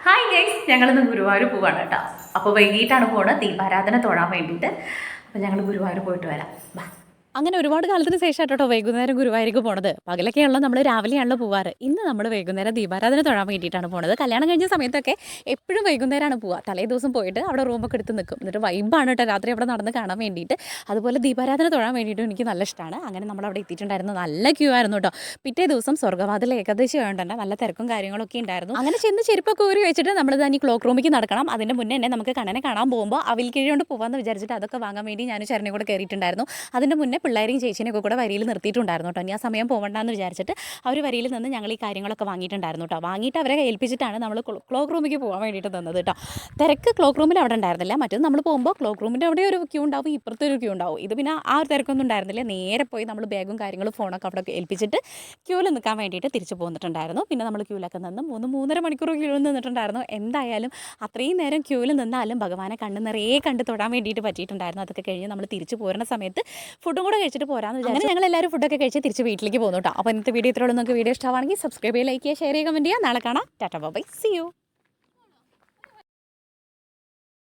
Hi guys, ഞങ്ങളിന്ന് ഗുരുവായൂർ പോവാണ് കേട്ടോ. അപ്പോൾ വൈകിട്ടാണ് പോകുന്നത് ദീപാരാധന തൊഴാൻ വേണ്ടിയിട്ട്. അപ്പോൾ ഞങ്ങൾ ഗുരുവായൂർ പോയിട്ട് വരാം. ബാ. അങ്ങനെ ഒരുപാട് കാലത്തിന് ശേഷം കേട്ടോ വൈകുന്നേരം ഗുരുവായൂർക്ക് പോണത്. പകലൊക്കെയാണല്ലോ നമ്മൾ രാവിലെയാണല്ലോ പോവാറ്. ഇന്ന് നമ്മൾ വൈകുന്നേരം ദീപാരാധന തൊഴാൻ വേണ്ടിയിട്ടാണ് പോണത്. കല്യാണം കഴിഞ്ഞ സമയത്തൊക്കെ എപ്പോഴും വൈകുന്നേരമാണ് പോവുക. തലേ ദിവസം പോയിട്ട് അവിടെ റൂമൊക്കെ എടുത്ത് നിൽക്കും. എന്നിട്ട് വൈബാണ് കേട്ടോ രാത്രി അവിടെ നടന്ന് കാണാൻ വേണ്ടിയിട്ട്. അതുപോലെ ദീപാരാധന തൊഴാൻ വേണ്ടിയിട്ടും എനിക്ക് നല്ല ഇഷ്ടമാണ്. അങ്ങനെ നമ്മൾ അവിടെ എത്തിയിട്ടുണ്ടായിരുന്നു. നല്ല ക്യൂ ആയിരുന്നു കേട്ടോ. പിറ്റേ ദിവസം സ്വർഗ്ഗവാതിൽ ഏകാദശി ആയതുകൊണ്ട് തന്നെ നല്ല തിരക്കും കാര്യങ്ങളൊക്കെ ഉണ്ടായിരുന്നു. അങ്ങനെ ചെന്ന് ചെരുപ്പൊക്കെ ഊരി വെച്ചിട്ട് നമ്മൾ തന്നെ ക്ലോക്ക് റൂമിലേക്ക് നടക്കണം. അതിൻ്റെ മുന്നേ തന്നെ നമുക്ക് കണ്ണനെ കാണാൻ പോകുമ്പോൾ അവിൽ കിഴി കൊണ്ട് പോകാമെന്ന് വിചാരിച്ചിട്ട് അതൊക്കെ വാങ്ങാൻ വേണ്ടി ഞാൻ ചരനെ കൂടെ കയറിയിട്ടുണ്ടായിരുന്നു. അതിൻ്റെ മുന്നേ പിള്ളേരെയും ചേച്ചിനെയൊക്കെ കൂടെ വരിയിൽ നിർത്തിയിട്ടുണ്ടായിരുന്നു കേട്ടോ. ഞാൻ സമയം പോകണ്ടെന്ന് വിചാരിച്ചിട്ട് അവർ വരിയിൽ നിന്ന് ഞങ്ങൾ ഈ കാര്യങ്ങളൊക്കെ വാങ്ങിയിട്ടുണ്ടായിരുന്നു കേട്ടോ. വാങ്ങിയിട്ട് അവരെ ഏൽപ്പിച്ചിട്ടാണ് നമ്മൾ ക്ലോക്ക് റൂമിലേക്ക് പോകാൻ വേണ്ടിയിട്ട് തന്നത് കേട്ടോ. തിരക്ക് ക്ലോക്ക് റൂമിൽ അവിടെ ഉണ്ടായിരുന്നില്ല. മറ്റേത് നമ്മൾ പോകുമ്പോൾ ക്ലോക്ക് റൂമിൻ്റെ അവിടെ ഒരു ക്യൂ ഉണ്ടാവും, ഇപ്പുറത്തെ ഒരു ക്യൂ ഉണ്ടാവും. ഇത് പിന്നെ ആ ഒരു തിരക്കൊന്നും ഉണ്ടായിരുന്നില്ല. നേരെ പോയി നമ്മൾ ബാഗും കാര്യങ്ങളും ഫോണൊക്കെ അവിടെ ഏൽപ്പിച്ചിട്ട് ക്യൂവിൽ നിൽക്കാൻ വേണ്ടിയിട്ട് തിരിച്ചു പോന്നിട്ടുണ്ടായിരുന്നു. പിന്നെ നമ്മൾ ക്യൂവിലൊക്കെ നിന്ന് 3-3.5 മണിക്കൂർ ക്യൂവിൽ നിന്നിട്ടുണ്ടായിരുന്നു. എന്തായാലും അത്രയും നേരം ക്യൂവിൽ നിന്നാലും ഭഗവാനെ കണ്ണ് നിറയെ കണ്ട് തൊടാൻ വേണ്ടിയിട്ട് പറ്റിയിട്ടുണ്ടായിരുന്നു. അതൊക്കെ കഴിഞ്ഞ് നമ്മൾ തിരിച്ചു പോരുന്ന സമയത്ത് ഫുഡും കൂടെ കഴിച്ചിട്ട് പോരാന്ന് വിചാരിച്ചു. അങ്ങനെ ഞങ്ങൾ എല്ലാവരും ഫുഡൊക്കെ കഴിച്ച് തിരിച്ച് വീട്ടിലേക്ക് പോകുന്നു കേട്ടോ. അപ്പോൾ ഇന്നത്തെ വീഡിയോ ഇത്രയുള്ളൂ. നിങ്ങൾക്ക് വീഡിയോ ഇഷ്ടമാണെങ്കിൽ സബ്സ്ക്രൈബ് ചെയ്യുക, ലൈക്ക് ചെയ്യുക, ഷെയർ ചെയ്യുക, കമൻറ്റ് ചെയ്യുക. നാളെ കാണാം. Tata bye, see U.